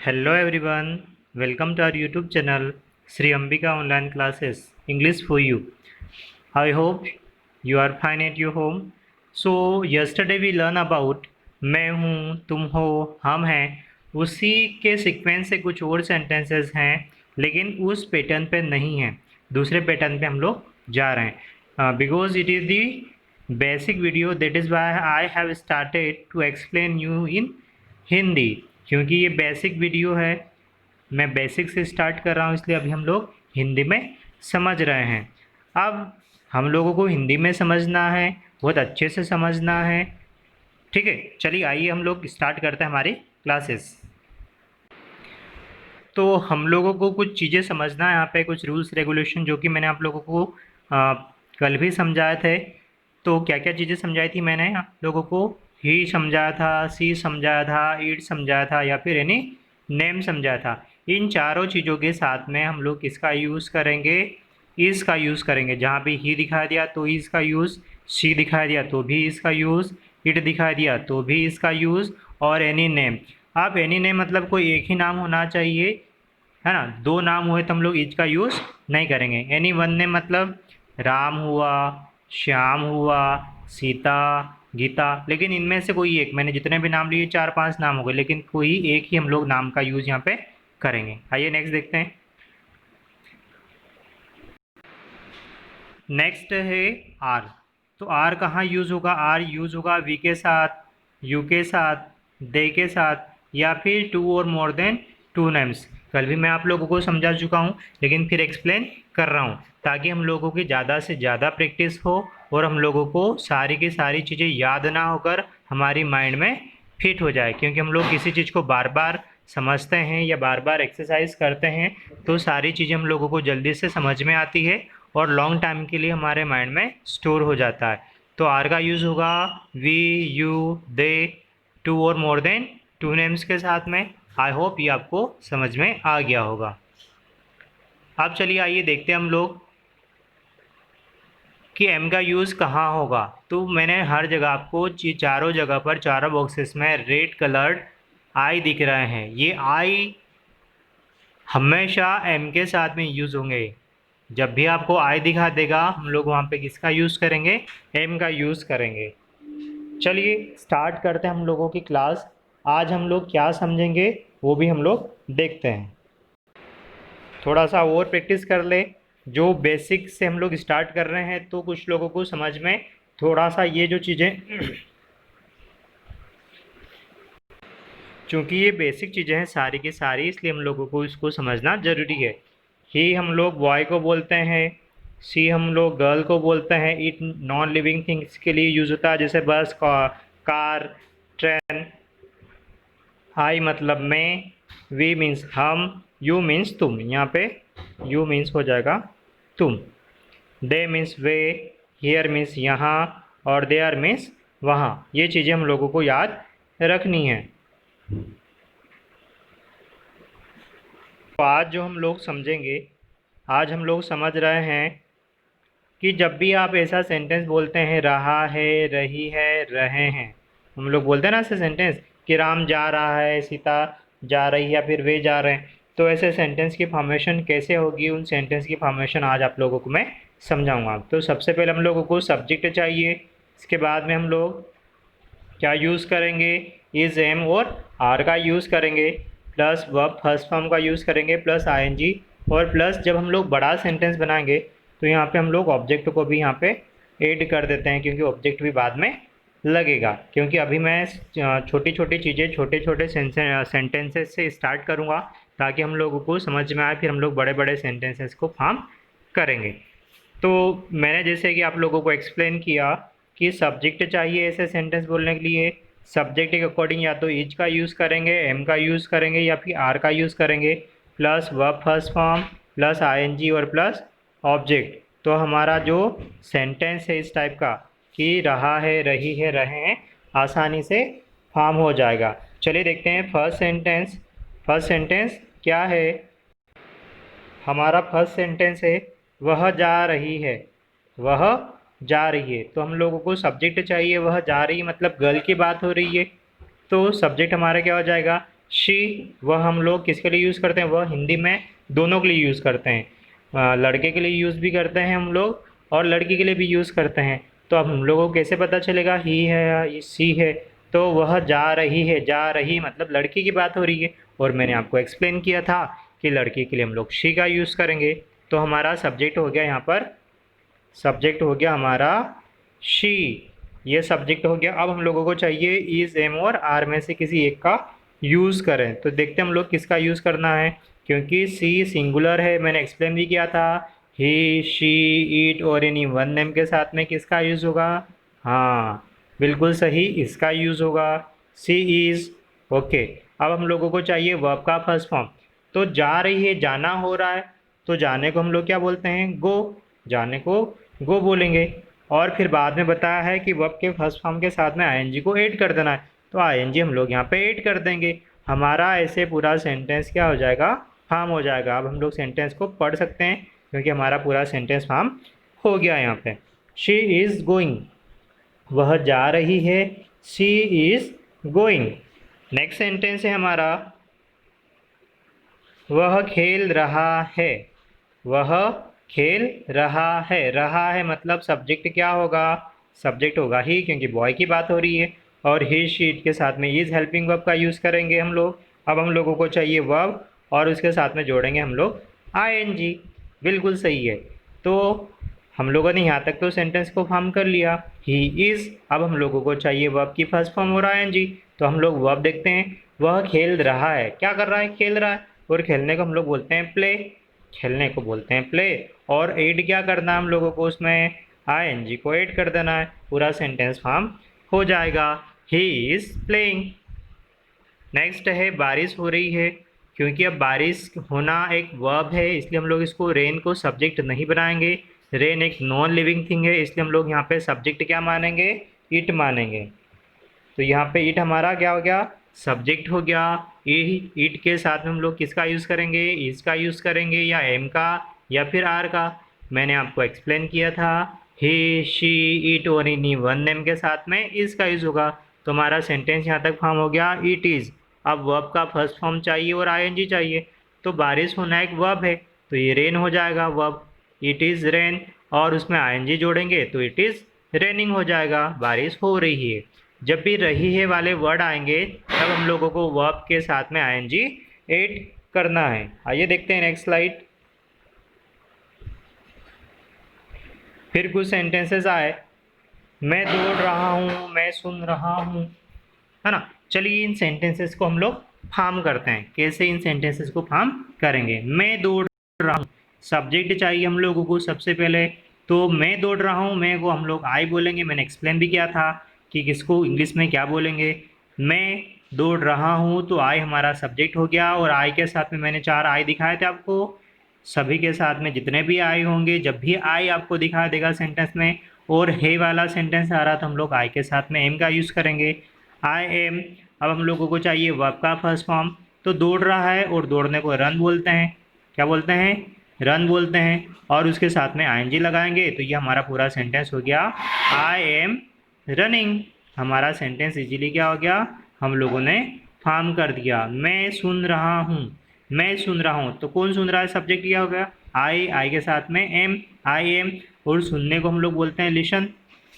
Hello everyone, welcome to our YouTube channel Sri Ambika Online Classes English for You. I hope you are fine at your home. So yesterday we learn about मैं हूँ, तुम हो, हम हैं, उसी के sequence से कुछ और सेंटेंसेस हैं लेकिन उस पैटर्न पे नहीं हैं, दूसरे पैटर्न पे हम लोग जा रहे हैं because it is the basic video that is why I have started to explain you in Hindi. क्योंकि ये बेसिक वीडियो है, मैं बेसिक से स्टार्ट कर रहा हूँ, इसलिए अभी हम लोग हिंदी में समझ रहे हैं। अब हम लोगों को हिंदी में समझना है, बहुत अच्छे से समझना है। ठीक है, चलिए आइए हम लोग स्टार्ट करते हैं हमारी क्लासेस। तो हम लोगों को कुछ चीज़ें समझना है, यहाँ पे कुछ रूल्स रेगुलेशन जो कि मैंने आप लोगों को कल भी समझाए थे। तो क्या क्या चीज़ें समझाई थी मैंने आप लोगों को? ही समझाया था, सी समझाया था, इट समझाया था या फिर यानी नेम समझाया था। इन चारों चीज़ों के साथ में हम लोग किसका यूज़ करेंगे? इज़ का यूज़ करेंगे। जहाँ भी ही दिखा दिया तो इज़ का यूज़, सी दिखा दिया तो भी इसका यूज़, इट दिखा दिया तो भी इसका यूज़, और एनी नेम। अब एनी नेम मतलब कोई एक ही नाम होना चाहिए, है ना। दो नाम हुए तो हम लोग इज का यूज़ नहीं करेंगे। एनी वन नेम मतलब राम हुआ, श्याम हुआ, सीता, गीता, लेकिन इनमें से कोई एक, मैंने जितने भी नाम लिए 4-5 नाम हो गए, लेकिन कोई एक ही हम लोग नाम का यूज़ यहाँ पे करेंगे। आइए नेक्स्ट देखते हैं। नेक्स्ट है आर। तो आर कहाँ यूज़ होगा? आर यूज़ होगा वी के साथ, यू के साथ, दे के साथ, या फिर टू और मोर देन टू नेम्स। कल भी मैं आप लोगों को समझा चुका हूँ, लेकिन फिर एक्सप्लेन कर रहा हूँ ताकि हम लोगों की ज़्यादा से ज़्यादा प्रैक्टिस हो और हम लोगों को सारी की सारी चीज़ें याद ना होकर हमारी माइंड में फिट हो जाए। क्योंकि हम लोग किसी चीज़ को बार बार समझते हैं या बार बार एक्सरसाइज करते हैं तो सारी चीज़ें हम लोगों को जल्दी से समझ में आती है और लॉन्ग टाइम के लिए हमारे माइंड में स्टोर हो जाता है। तो आर का यूज़ होगा वी, यू, दे, टू और मोर देन टू नेम्स के साथ में। आई होप ये आपको समझ में आ गया होगा। अब चलिए आइए देखते हैं हम लोग कि एम का यूज़ कहाँ होगा। तो मैंने हर जगह आपको चारों जगह पर, चारों बॉक्सेस में रेड कलर्ड आई दिख रहे हैं। ये आई हमेशा एम के साथ में यूज़ होंगे। जब भी आपको आई दिखा देगा हम लोग वहाँ पे किसका यूज़ करेंगे? एम का यूज़ करेंगे। चलिए स्टार्ट करते हैं हम लोगों की क्लास। आज हम लोग क्या समझेंगे वो भी हम लोग देखते हैं। थोड़ा सा और प्रैक्टिस कर ले। जो बेसिक से हम लोग स्टार्ट कर रहे हैं तो कुछ लोगों को समझ में थोड़ा सा ये जो चीज़ें चूँकि ये बेसिक चीज़ें हैं सारी की सारी, इसलिए हम लोगों को इसको समझना ज़रूरी है। ही हम लोग बॉय को बोलते हैं, सी हम लोग गर्ल को बोलते हैं, इट नॉन लिविंग थिंग्स के लिए यूज़ होता है जैसे बस, कार, ट्रेन। आई मतलब मैं, वी मीन्स हम, यू मीन्स तुम। यहाँ पे यू मीन्स हो जाएगा तुम। दे मीन्स वे, हियर मीन्स यहाँ, और देयर मीन्स वहाँ। ये चीज़ें हम लोगों को याद रखनी है। तो आज जो हम लोग समझेंगे, आज हम लोग समझ रहे हैं कि जब भी आप ऐसा सेंटेंस बोलते हैं, रहा है, रही है, रहे हैं, हम लोग बोलते हैं ना ऐसे सेंटेंस कि राम जा रहा है, सीता जा रही है, या फिर वे जा रहे हैं, तो ऐसे सेंटेंस की फॉर्मेशन कैसे होगी, उन सेंटेंस की फॉर्मेशन आज आप लोगों को मैं समझाऊंगा। तो सबसे पहले हम लोगों को सब्जेक्ट चाहिए, इसके बाद में हम लोग क्या यूज़ करेंगे? इज, एम और आर का यूज़ करेंगे, प्लस वर्ब फर्स्ट फॉर्म का यूज़ करेंगे, प्लस आईएनजी, और प्लस जब हम लोग बड़ा सेंटेंस बनाएंगे तो यहाँ पे हम लोग ऑब्जेक्ट को भी यहाँ पे ऐड कर देते हैं, क्योंकि ऑब्जेक्ट भी बाद में लगेगा। क्योंकि अभी मैं छोटी छोटी चीज़ें छोटे छोटे सेंटेंसेस से स्टार्ट करूँगा ताकि हम लोगों को समझ में आए, फिर हम लोग बड़े बड़े सेंटेंसेस को फॉर्म करेंगे। तो मैंने जैसे कि आप लोगों को एक्सप्लेन किया कि सब्जेक्ट चाहिए ऐसे सेंटेंस बोलने के लिए। सब्जेक्ट के अकॉर्डिंग या तो इज का यूज़ करेंगे, एम का यूज़ करेंगे, या फिर आर का यूज़ करेंगे, plus verb first form, plus ING और प्लस ऑब्जेक्ट। तो हमारा जो सेंटेंस है इस टाइप का कि रहा है, रही है, रहे हैं, आसानी से फॉर्म हो जाएगा। चलिए देखते हैं फर्स्ट सेंटेंस। फर्स्ट सेंटेंस क्या है? हमारा फर्स्ट सेंटेंस है वह जा रही है, वह जा रही है। तो हम लोगों को सब्जेक्ट चाहिए, वह जा रही है मतलब गर्ल की बात हो रही है, तो सब्जेक्ट हमारा क्या हो जाएगा? शी वह हम लोग किसके लिए यूज़ करते हैं, वह हिंदी में दोनों के लिए यूज़ करते हैं। लड़के के लिए यूज़ भी करते हैं हम लोग और लड़की के लिए भी यूज़ करते हैं। तो अब हम लोगों को कैसे पता चलेगा ही है या सी है। तो वह जा रही है, जा रही मतलब लड़की की बात हो रही है और मैंने आपको एक्सप्लेन किया था कि लड़की के लिए हम लोग शी का यूज़ करेंगे। तो हमारा सब्जेक्ट हो गया यहाँ पर, सब्जेक्ट हो गया हमारा शी, ये सब्जेक्ट हो गया। अब हम लोगों को चाहिए इज, एम और आर में से किसी एक का यूज़ करें। तो देखते हैं हम लोग किसका यूज़ करना है, क्योंकि सी सिंगुलर है, मैंने एक्सप्लेन भी किया था। ही, शी, इट और एनी वन नेम के साथ में किसका यूज़ होगा, हाँ बिल्कुल सही, इसका यूज़ होगा, सी इज़। ओके, अब हम लोगों को चाहिए वर्ब का फर्स्ट फॉर्म। तो जा रही है, जाना हो रहा है, तो जाने को हम लोग क्या बोलते हैं, गो, जाने को गो बोलेंगे। और फिर बाद में बताया है कि वर्ब के फर्स्ट फॉर्म के साथ में आईएनजी को ऐड कर देना है, तो आईएनजी हम लोग यहाँ पे ऐड कर देंगे। हमारा ऐसे पूरा सेंटेंस क्या हो जाएगा, फॉर्म हो जाएगा। अब हम लोग सेंटेंस को पढ़ सकते हैं क्योंकि हमारा पूरा सेंटेंस फॉर्म हो गया यहाँ पे। शी इज़ गोइंग, वह जा रही है, she is going. Next sentence है हमारा, वह खेल रहा है, वह खेल रहा है मतलब सब्जेक्ट क्या होगा, सब्जेक्ट होगा ही, क्योंकि बॉय की बात हो रही है। और ही शीट के साथ में इज हेल्पिंग वर्ब का यूज़ करेंगे हम लोग। अब हम लोगों को चाहिए वर्ब और उसके साथ में जोड़ेंगे हम लोग आईएनजी, बिल्कुल सही है। तो हम लोगों ने यहाँ तक तो सेंटेंस को फॉर्म कर लिया, ही इज़। अब हम लोगों को चाहिए वर्ब की फर्स्ट फॉर्म और आईएनजी। तो हम लोग वर्ब देखते हैं, वह खेल रहा है, क्या कर रहा है, खेल रहा है। और खेलने को हम लोग बोलते हैं प्ले, खेलने को बोलते हैं प्ले। और ऐड क्या करना है हम लोगों को, उसमें आईएनजी को ऐड कर देना है, पूरा सेंटेंस फॉर्म हो जाएगा, ही इज़ प्लेइंग। नेक्स्ट है बारिश हो रही है, क्योंकि अब बारिश होना एक वर्ब है इसलिए हम लोग इसको रेन को सब्जेक्ट नहीं बनाएंगे। रेन एक नॉन लिविंग थिंग है इसलिए हम लोग यहाँ पे सब्जेक्ट क्या मानेंगे, इट मानेंगे। तो यहाँ पे इट हमारा क्या हो गया, सब्जेक्ट हो गया। इट के साथ में हम लोग किसका यूज़ करेंगे, इज का यूज़ करेंगे या एम का या फिर आर का। मैंने आपको एक्सप्लेन किया था, ही, शी, इट और एनी वन नेम के साथ में इज का यूज़ होगा। तो हमारा सेंटेंस यहाँ तक फॉर्म हो गया, इट इज़। अब वर्ब का फर्स्ट फॉर्म चाहिए और आईएनजी चाहिए। तो बारिश होना एक वर्ब है तो ये रेन हो जाएगा वर्ब, इट इज़ रेन। और उसमें आईएनजी जोड़ेंगे तो इट इज़ रेनिंग हो जाएगा, बारिश हो रही है। जब भी रही है वाले वर्ड आएंगे तब हम लोगों को वर्ब के साथ में आईएनजी ऐड करना है। आइए देखते हैं नेक्स्ट स्लाइड। फिर कुछ सेंटेंसेस आए, मैं दौड़ रहा हूँ, मैं सुन रहा हूँ, है ना। चलिए इन सेंटेंसेस को हम लोग फॉर्म करते हैं। कैसे इन सेंटेंसेस को फॉर्म करेंगे, मैं दौड़ रहा हूँ, सब्जेक्ट चाहिए हम लोगों को सबसे पहले। तो मैं दौड़ रहा हूँ, मैं को हम लोग आई बोलेंगे, मैंने एक्सप्लेन भी किया था कि किसको इंग्लिश में क्या बोलेंगे। मैं दौड़ रहा हूँ तो आई हमारा सब्जेक्ट हो गया और आई के साथ में मैंने 4 आई दिखाए थे आपको। सभी के साथ में जितने भी आई होंगे, जब भी आई आपको दिखा देगा सेंटेंस में और हे वाला सेंटेंस आ रहा तो हम लोग आई के साथ में एम का यूज़ करेंगे, आई एम। अब हम लोगों को चाहिए वर्ब का फर्स्ट फॉर्म। तो दौड़ रहा है और दौड़ने को रन बोलते हैं, क्या बोलते हैं, रन बोलते हैं। और उसके साथ में आईएनजी लगाएंगे तो ये हमारा पूरा सेंटेंस हो गया, आई एम रनिंग। हमारा सेंटेंस इजीली क्या हो गया, हम लोगों ने फॉर्म कर दिया। मैं सुन रहा हूँ, मैं सुन रहा हूँ, तो कौन सुन रहा है, सब्जेक्ट क्या हो गया, आई के साथ में एम, आई एम। और सुनने को हम लोग बोलते हैं लिसन,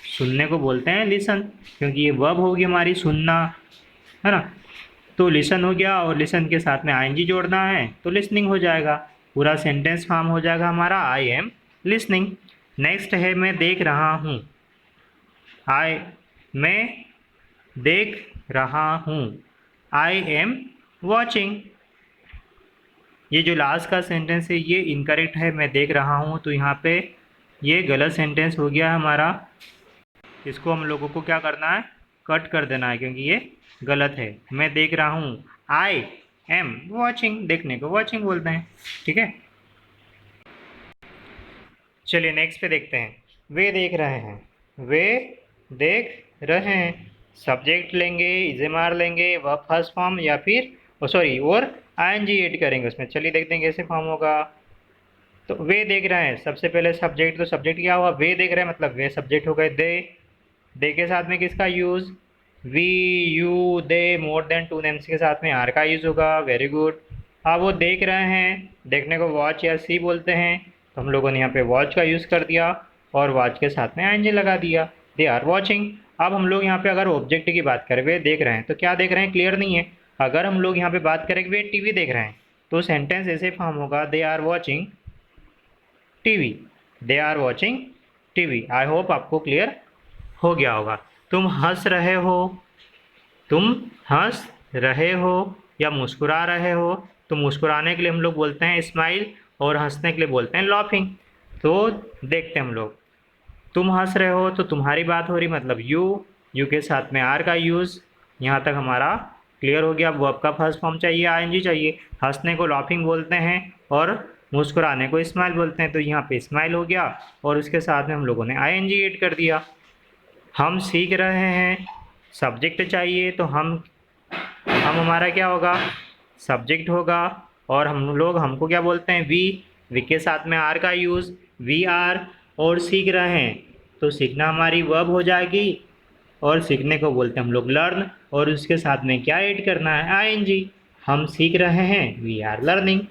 सुनने को बोलते हैं लिसन, क्योंकि ये वर्ब होगी हमारी सुनना, है ना। तो लिसन हो गया और लिसन के साथ में आईएनजी जोड़ना है तो लिसनिंग हो जाएगा, पूरा सेंटेंस फॉर्म हो जाएगा हमारा, आई एम लिसनिंग। नेक्स्ट है मैं देख रहा हूँ, मैं देख रहा हूँ, आई एम वॉचिंग। ये जो लास्ट का सेंटेंस है ये इनकरेक्ट है, मैं देख रहा हूँ, तो यहाँ पे ये गलत सेंटेंस हो गया हमारा। इसको हम लोगों को क्या करना है, कट कर देना है क्योंकि ये गलत है। मैं देख रहा हूँ, आई एम वॉचिंग, देखने को वॉचिंग बोलते हैं, ठीक है। चलिए नेक्स्ट पे देखते हैं, वे देख रहे हैं, वे देख रहे हैं। सब्जेक्ट लेंगे, इजेमार लेंगे, वह फर्स्ट फॉर्म या फिर सॉरी और आईएनजी ऐड करेंगे उसमें। चलिए देखते हैं कैसे फॉर्म होगा। तो वे देख रहे हैं, सबसे पहले सब्जेक्ट, तो सब्जेक्ट क्या हुआ, वे देख रहे हैं मतलब वे सब्जेक्ट हो गए, दे के साथ में किसका use, we, you, they, more than 2 names के साथ में आर का यूज़ होगा। Very good. अब वो देख रहे हैं, देखने को वॉच या सी बोलते हैं, तो हम लोगों ने यहाँ पे वॉच का यूज़ कर दिया और वॉच के साथ में आईएनजी लगा दिया। They are watching. अब हम लोग यहाँ पे अगर ऑब्जेक्ट की बात करें, वे देख रहे हैं, तो क्या देख रहे हैं क्लियर नहीं है। अगर हम लोग यहाँ पे बात करें कि वे टीवी देख रहे हैं, तो सेंटेंस ऐसे फॉर्म होगा, they are watching TV. They are watching TV. I hope आपको क्लियर हो गया होगा। तुम हंस रहे हो, तुम हंस रहे हो या मुस्कुरा रहे हो, तो मुस्कुराने के लिए हम लोग बोलते हैं स्माइल और हंसने के लिए बोलते हैं लॉफिंग। तो देखते हैं हम लोग, तुम हंस रहे हो तो तुम्हारी बात हो रही, मतलब यू के साथ में आर का यूज़। यहाँ तक हमारा क्लियर हो गया। वर्ब का फर्स्ट फॉर्म चाहिए, आईएनजी चाहिए। हंसने को लॉफिंग बोलते हैं और मुस्कुराने को स्माइल बोलते हैं, तो यहाँ पे स्माइल हो गया और उसके साथ में हम लोगों ने आईएनजी ऐड कर दिया। हम सीख रहे हैं, सब्जेक्ट चाहिए, तो हम हमारा क्या होगा, सब्जेक्ट होगा। और हम लोग हमको क्या बोलते हैं, वी के साथ में आर का यूज़, वी आर। और सीख रहे हैं, तो सीखना हमारी वर्ब हो जाएगी और सीखने को बोलते हैं हम लोग लर्न, और उसके साथ में क्या ऐड करना है, आईएनजी। हम सीख रहे हैं, वी आर लर्निंग।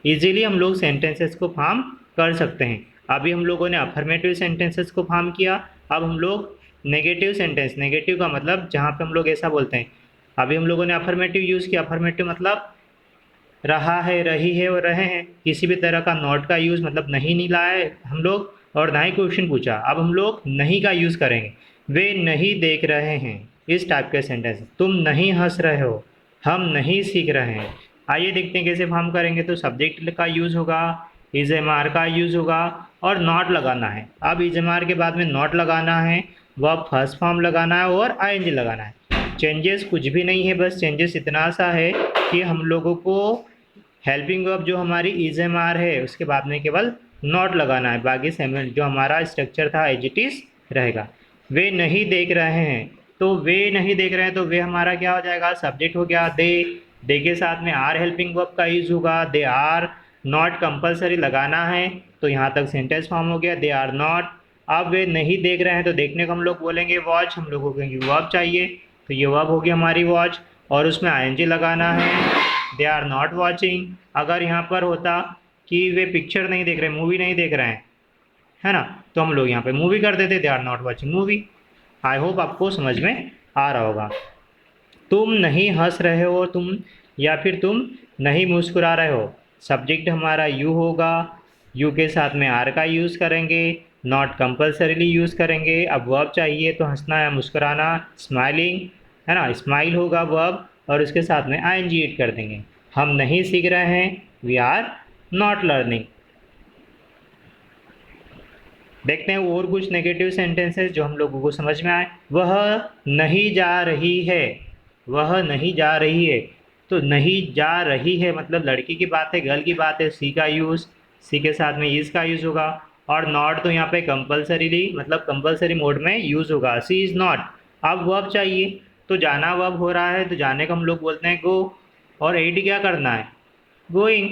इजीली हम लोग सेंटेंसेस को फॉर्म कर सकते हैं। अभी हम लोगों ने अफर्मेटिव सेंटेंसेस को फॉर्म किया, अब हम लोग नेगेटिव सेंटेंस, नेगेटिव का मतलब जहाँ पे हम लोग ऐसा बोलते हैं। अभी हम लोगों ने अफर्मेटिव यूज़ किया। अफर्मेटिव मतलब रहा है, रही है और रहे हैं। किसी भी तरह का नॉट का यूज़ मतलब नहीं लाए हम लोग, और ना ही क्वेश्चन पूछा। अब हम लोग नहीं का यूज़ करेंगे। वे नहीं देख रहे हैं, इस टाइप के सेंटेंस। तुम नहीं हंस रहे हो, हम नहीं सीख रहे हैं। आइए देखते हैं कैसे फॉर्म करेंगे। तो सब्जेक्ट का यूज़ होगा, इज एम आर का यूज़ होगा और नॉट लगाना है। अब इज एम आर के बाद में नॉट लगाना है, वर्ब फर्स्ट फॉर्म लगाना है और आईएनजी लगाना है। चेंजेस कुछ भी नहीं है, बस चेंजेस इतना सा है कि हम लोगों को हेल्पिंग वर्ब जो हमारी इज एम आर है उसके बाद में केवल नॉट लगाना है। बाकी सेमेंट जो हमारा स्ट्रक्चर था एज इट इज रहेगा। वे नहीं देख रहे हैं, तो वे नहीं देख रहे हैं, तो वे हमारा क्या हो जाएगा, सब्जेक्ट हो गया। दे के साथ में आर हेल्पिंग वर्ब का यूज होगा। दे आर नॉट कंपलसरी लगाना है, तो यहाँ तक सेंटेंस फॉर्म हो गया, दे आर नॉट। अब वे नहीं देख रहे हैं, तो देखने को हम लोग बोलेंगे वॉच। हम लोगों को वर्ब चाहिए, तो ये वर्ब होगी हमारी वॉच और उसमें आईएनजी लगाना है। They are not watching. अगर यहाँ पर होता कि वे पिक्चर नहीं देख रहे, मूवी नहीं देख रहे हैं, है ना, तो हम लोग यहाँ पे मूवी कर देते, they are not watching movie. I hope आपको समझ में आ रहा होगा। तुम नहीं हंस रहे हो, तुम या फिर तुम नहीं मुस्कुरा रहे हो, सब्जेक्ट हमारा यू होगा। यू के साथ में आर का यूज़ करेंगे, नॉट कंपल्सरीली यूज़ करेंगे। अब वर्ब चाहिए, तो हंसना या मुस्कुराना, स्माइलिंग, है ना, स्माइल होगा वर्ब और उसके साथ में आईएनजी ऐड कर देंगे। हम नहीं सीख रहे हैं, वी आर नॉट लर्निंग। देखते हैं और कुछ नेगेटिव सेंटेंसेस जो हम लोगों को समझ में आए। वह नहीं जा रही है, वह नहीं जा रही है, तो नहीं जा रही है मतलब लड़की की बात है, गर्ल की बात है। सी का यूज़, सी के साथ में इज़ का यूज़ होगा। और नॉट तो यहाँ पे कंपलसरीली मतलब कंपलसरी मोड में यूज़ होगा, सी इज़ नॉट। अब वर्ब चाहिए, तो जाना वर्ब हो रहा है, तो जाने का हम लोग बोलते हैं गो। और एड क्या करना है, गोइंग।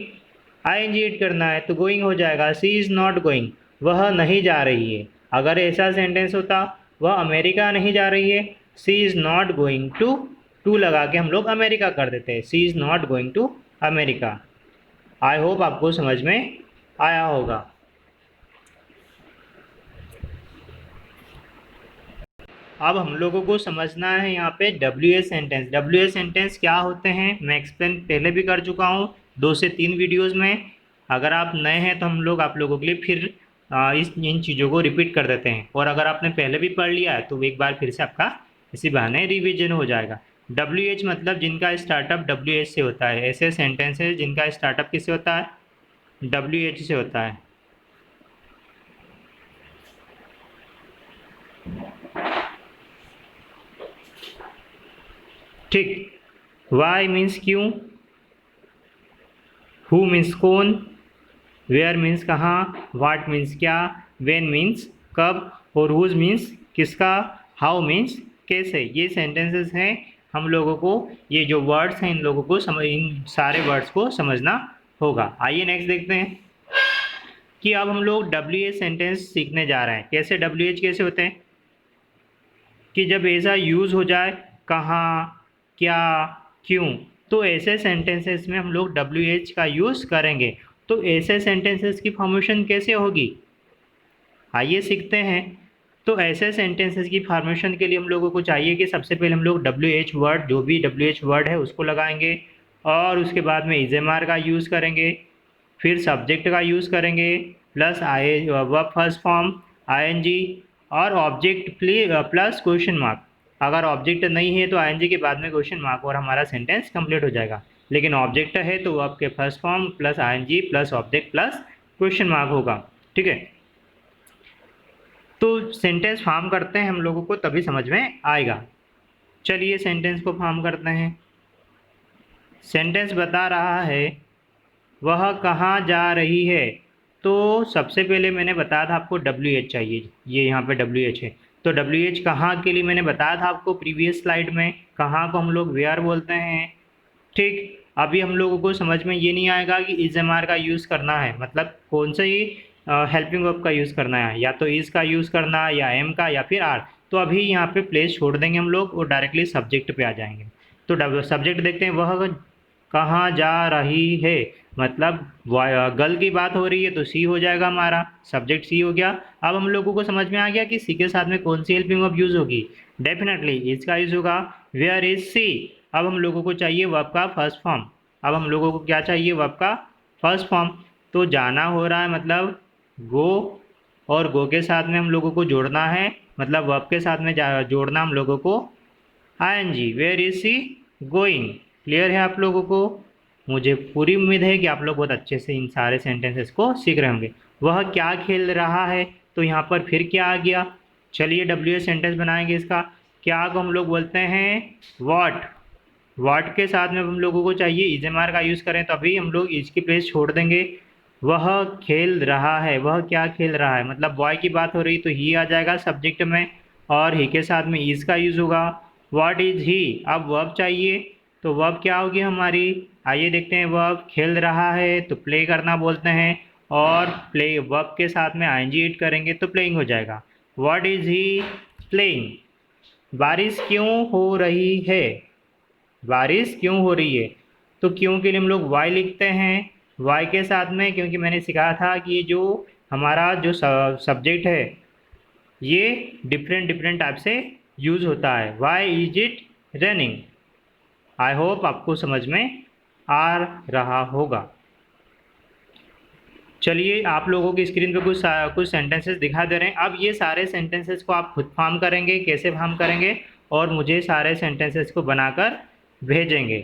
आईएनजी ऐड करना है, तो गोइंग हो जाएगा, सी इज़ नॉट गोइंग। वह नहीं जा रही है। अगर ऐसा सेंटेंस होता, वह अमेरिका नहीं जा रही है, she is not going to लगा के हम लोग अमेरिका कर देते हैं, she is not going to America. I hope आपको समझ में आया होगा। अब हम लोगों को समझना है यहाँ पे WH सेंटेंस। WH सेंटेंस क्या होते हैं मैं एक्सप्लेन पहले भी कर चुका हूँ 2 से 3 वीडियोस में। अगर आप नए हैं तो हम लोग आप लोगों के लिए फिर इन चीज़ों को रिपीट कर देते हैं, और अगर आपने पहले भी पढ़ लिया है तो एक बार फिर से आपका इसी बहाने रिविजन हो जाएगा। WH मतलब जिनका स्टार्टअप WH से होता है, ऐसे सेंटेंसेज जिनका स्टार्टअप किससे होता है, WH से होता है। ठीक, वाई मीन्स क्यों, हु मीन्स कौन, वेयर मीन्स कहाँ, वाट मीन्स क्या, वेन मीन्स कब, और हुज मीन्स किसका, हाउ मीन्स कैसे। ये सेंटेंसेस हैं। हम लोगों को ये जो वर्ड्स हैं इन लोगों को इन सारे वर्ड्स को समझना होगा। आइए नेक्स्ट देखते हैं कि अब हम लोग WH सेंटेंस सीखने जा रहे हैं। कैसे WH कैसे होते हैं कि जब ऐसा यूज़ हो जाए कहाँ, क्या, क्यों। तो ऐसे सेंटेंसेस में हम लोग WH का यूज़ करेंगे। तो ऐसे सेंटेंसेस की फॉर्मेशन कैसे होगी, आइए सीखते हैं। तो ऐसे सेंटेंसेस की फॉर्मेशन के लिए हम लोगों को चाहिए कि सबसे पहले हम लोग WH वर्ड, जो भी WH वर्ड है उसको लगाएंगे, और उसके बाद में इज़ेमार का यूज़ करेंगे, फिर सब्जेक्ट का यूज़ करेंगे, plus verb first form ING, और ऑब्जेक्ट प्लस क्वेश्चन मार्क। अगर ऑब्जेक्ट नहीं है तो ING के बाद में क्वेश्चन मार्क और हमारा सेंटेंस कंप्लीट हो जाएगा। लेकिन ऑब्जेक्ट है तो वर्ब के first form plus ING plus object plus question mark होगा। ठीक है, तो सेंटेंस फॉर्म करते हैं हम लोगों को, तभी समझ में आएगा। चलिए सेंटेंस को फॉर्म करते हैं। सेंटेंस बता रहा है वह कहाँ जा रही है। तो सबसे पहले मैंने बताया था आपको WH चाहिए, ये यहाँ पे WH है। तो WH कहाँ के लिए मैंने बताया था आपको प्रीवियस स्लाइड में, कहाँ को हम लोग वेयर बोलते हैं। ठीक, अभी हम लोगों को समझ में ये नहीं आएगा कि इज़ का यूज़ करना है, मतलब कौन से ही हेल्पिंग वर्ब का यूज़ करना है, या तो इज़ का यूज़ करना है, या एम का, या फिर आर। तो अभी यहाँ पे प्लेस छोड़ देंगे हम लोग और डायरेक्टली सब्जेक्ट पे आ जाएंगे। तो सब्जेक्ट देखते हैं, वह कहाँ जा रही है, मतलब गर्ल की बात हो रही है तो सी हो जाएगा, हमारा सब्जेक्ट सी हो गया। अब हम लोगों को समझ में आ गया कि सी के साथ में कौन सी हेल्पिंग वर्ब यूज़ होगी, डेफिनेटली इज का यूज़ होगा। Where is she. अब हम लोगों को चाहिए वर्ब का फर्स्ट फॉर्म। अब हम लोगों को क्या चाहिए, वर्ब का फर्स्ट फॉर्म। तो जाना हो रहा है मतलब गो, और गो के साथ में हम लोगों को जोड़ना है, मतलब वर्ब के साथ में जोड़ना हम लोगों को ING। Where is she going. Clear है आप लोगों को? मुझे पूरी उम्मीद है कि आप लोग बहुत अच्छे से इन सारे सेंटेंसेस को सीख रहे होंगे। वह क्या खेल रहा है, तो यहाँ पर फिर क्या आ गया। चलिए WH सेंटेंस बनाएंगे इसका। क्या को हम लोग बोलते हैं वॉट। वॉट के साथ में हम लोगों को चाहिए इज़ेमार का यूज़ करें, तो अभी हम लोग इसकी प्लेस छोड़ देंगे। वह खेल रहा है, वह क्या खेल रहा है, मतलब बॉय की बात हो रही तो ही आ जाएगा सब्जेक्ट में, और ही के साथ में इज़ का यूज़ होगा। व्हाट इज़ ही। अब वर्ब चाहिए, तो वर्ब क्या होगी हमारी, आइए देखते हैं। वर्ब खेल रहा है तो प्ले करना बोलते हैं, और प्ले वर्ब के साथ में ING ऐड करेंगे तो प्लेइंग हो जाएगा। What is he playing. बारिश क्यों हो रही है, बारिश क्यों हो रही है। तो क्यों के लिए हम लोग वाई लिखते हैं, वाई के साथ में, क्योंकि मैंने सिखाया था कि जो हमारा जो सब्जेक्ट है ये डिफरेंट डिफरेंट टाइप से यूज़ होता है। Why is it running. I hope आपको समझ में आ रहा होगा। चलिए आप लोगों की स्क्रीन पे कुछ सेंटेंसेस दिखा दे रहे हैं। अब ये सारे सेंटेंसेस को आप खुद फॉर्म करेंगे, कैसे फॉर्म करेंगे, और मुझे सारे सेंटेंसेस को बनाकर भेजेंगे।